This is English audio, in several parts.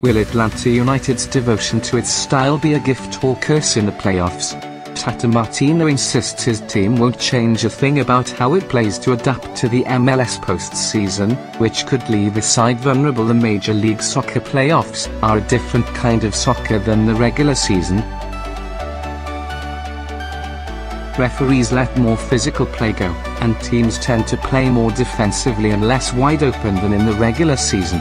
Will Atlanta United's devotion to its style be a gift or curse in the playoffs? Tata Martino insists his team won't change a thing about how it plays to adapt to the MLS postseason, which could leave a side vulnerable. The Major League Soccer playoffs are a different kind of soccer than the regular season. Referees let more physical play go, and teams tend to play more defensively and less wide open than in the regular season.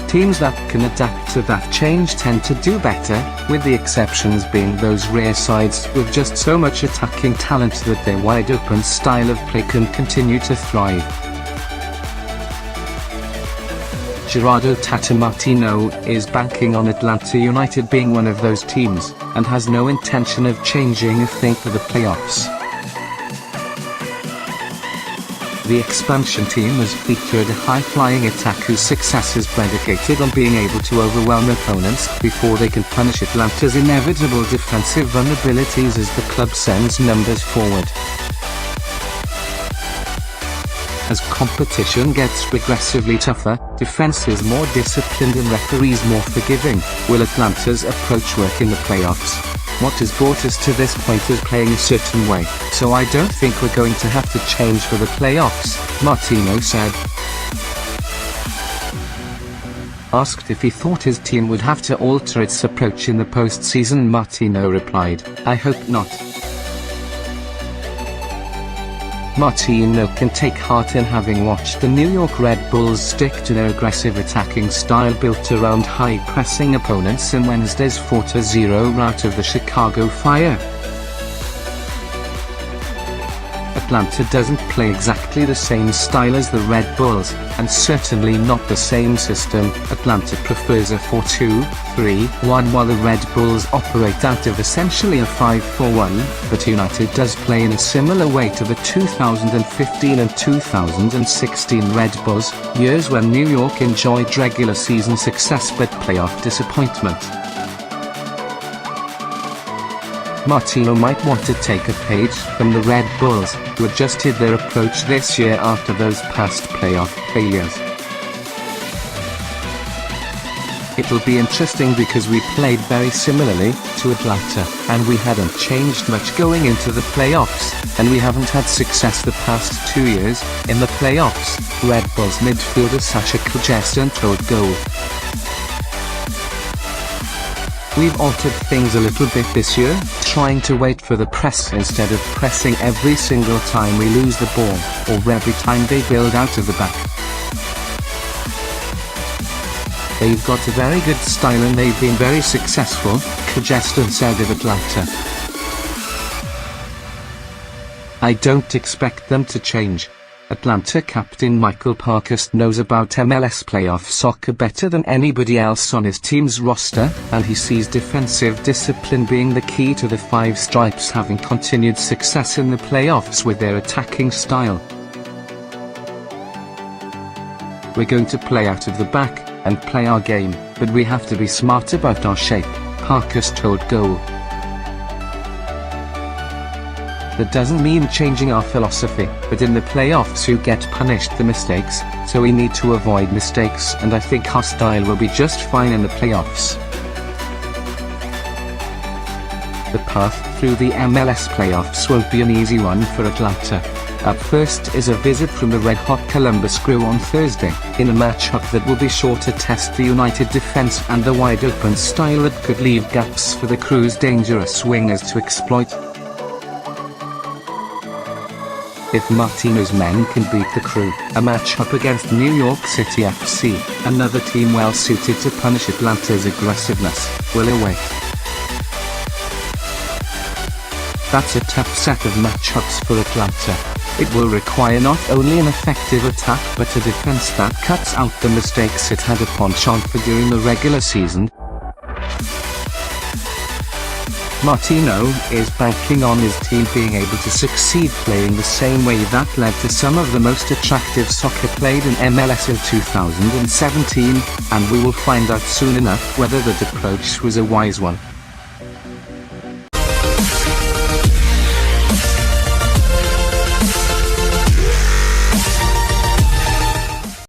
Teams that can adapt to that change tend to do better, with the exceptions being those rare sides with just so much attacking talent that their wide open style of play can continue to thrive. Gerardo Tata Martino is banking on Atlanta United being one of those teams, and has no intention of changing a thing for the playoffs. The expansion team has featured a high-flying attack whose success is predicated on being able to overwhelm opponents before they can punish Atlanta's inevitable defensive vulnerabilities as the club sends numbers forward. As competition gets progressively tougher, defense is more disciplined and referees more forgiving. Will Atlanta's approach work in the playoffs? What has brought us to this point is playing a certain way, so I don't think we're going to have to change for the playoffs, Martino said. Asked if he thought his team would have to alter its approach in the postseason, Martino replied, "I hope not." Martino can take heart in having watched the New York Red Bulls stick to their aggressive attacking style built around high-pressing opponents in Wednesday's 4-0 rout of the Chicago Fire. Atlanta doesn't play exactly the same style as the Red Bulls, and certainly not the same system. Atlanta prefers a 4-2-3-1 while the Red Bulls operate out of essentially a 5-4-1, but United does play in a similar way to the 2015 and 2016 Red Bulls, years when New York enjoyed regular season success but playoff disappointment. Martino might want to take a page from the Red Bulls, who adjusted their approach this year after those past playoff failures. It'll be interesting because we played very similarly to Atlanta, and we hadn't changed much going into the playoffs, and we haven't had success the past 2 years in the playoffs, Red Bulls midfielder Sacha Kljestan told Goal. We've altered things a little bit this year, trying to wait for the press instead of pressing every single time we lose the ball, or every time they build out of the back. They've got a very good style and they've been very successful, Kljestan said of Atlanta. I don't expect them to change. Atlanta captain Michael Parkhurst knows about MLS playoff soccer better than anybody else on his team's roster, and he sees defensive discipline being the key to the Five Stripes having continued success in the playoffs with their attacking style. We're going to play out of the back and play our game, but we have to be smart about our shape, Parkhurst told Goal. That doesn't mean changing our philosophy, but in the playoffs you get punished for mistakes, so we need to avoid mistakes, and I think our style will be just fine in the playoffs. The path through the MLS playoffs won't be an easy one for Atlanta. Up first is a visit from the red-hot Columbus Crew on Thursday, in a matchup that will be sure to test the United defense and the wide-open style that could leave gaps for the Crew's dangerous wingers to exploit. If Martino's men can beat the Crew, a matchup against New York City FC, another team well suited to punish Atlanta's aggressiveness, will await. That's a tough set of matchups for Atlanta. It will require not only an effective attack but a defense that cuts out the mistakes it had a penchant for during the regular season. Martino is banking on his team being able to succeed playing the same way that led to some of the most attractive soccer played in MLS in 2017, and we will find out soon enough whether that approach was a wise one.